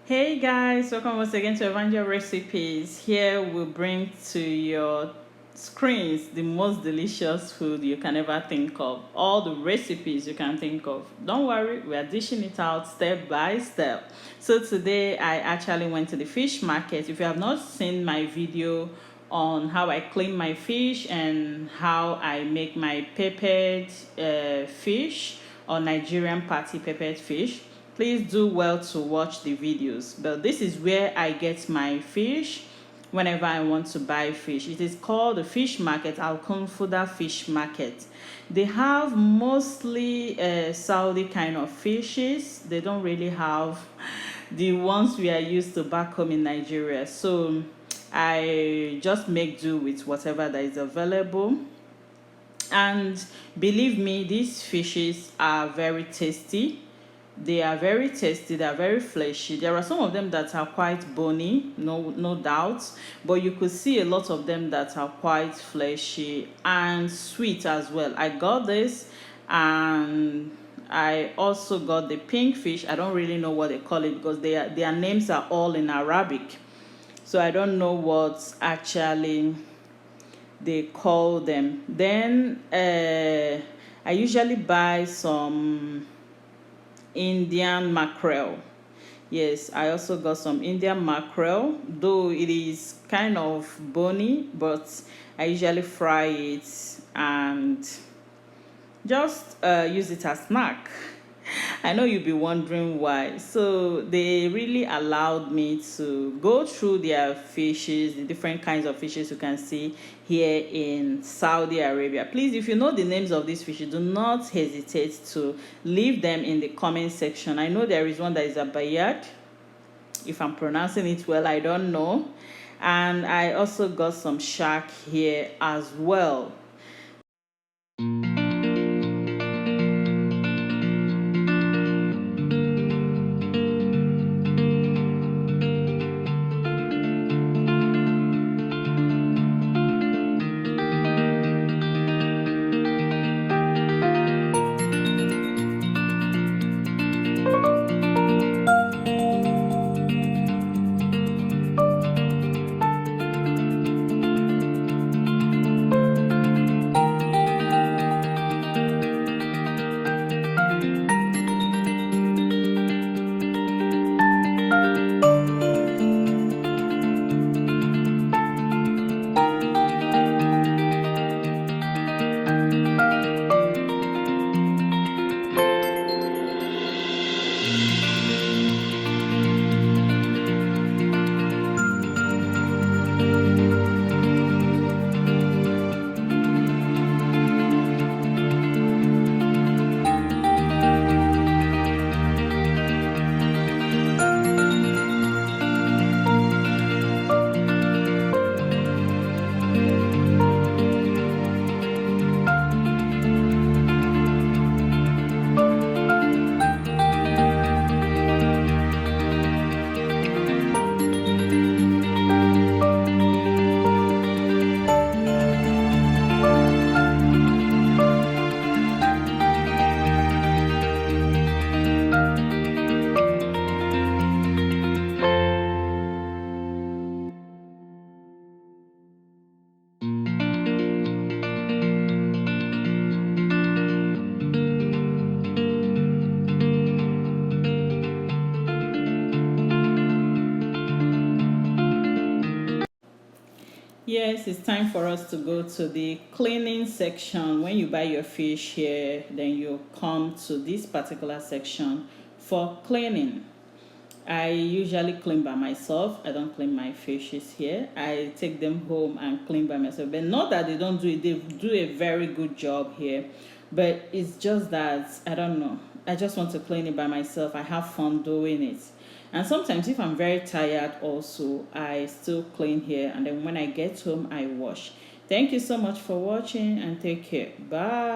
Hey guys, welcome once again to Evangel Recipes. Here we bring to your screens the most delicious food you can ever think of, all the recipes you can think of. Don't worry, we are dishing it out step by step. So today I actually went to the fish market. If you have not seen my video on how I clean my fish and how I make my peppered fish or Nigerian party peppered fish, please do well to watch the videos. But this is where I get my fish whenever I want to buy fish. It is called the fish market, Qunfudah Fish Market. They have mostly Saudi kind of fishes. They don't really have the ones we are used to back home in Nigeria. So I just make do with whatever that is available. And believe me, these fishes are very tasty. They are very tasty, they are very fleshy. There are some of them that are quite bony, no doubt, but you could see a lot of them that are quite fleshy and sweet as well. I got this, and I also got the pink fish. I don't really know what they call it because their names are all in Arabic, so I don't know what actually they call them. Then I usually buy some Indian mackerel. Yes, I also got some Indian mackerel, though it is kind of bony, but I usually fry it and just use it as snack. I know you'll be wondering why. So they really allowed me to go through their fishes, the different kinds of fishes you can see here in Saudi Arabia. Please, if you know the names of these fishes, do not hesitate to leave them in the comment section. I know there is one that is a bayat. If I'm pronouncing it well, I don't know. And I also got some shark here as well. Yes, it's time for us to go to the cleaning section. When you buy your fish here, then you come to this particular section for cleaning. I usually clean by myself. I don't clean my fishes here. I take them home and clean by myself. But not that they don't do it. They do a very good job here. But it's just that, I don't know. I just want to clean it by myself. I have fun doing it. And sometimes if I'm very tired also, I still clean here. And then when I get home, I wash. Thank you so much for watching and take care. Bye.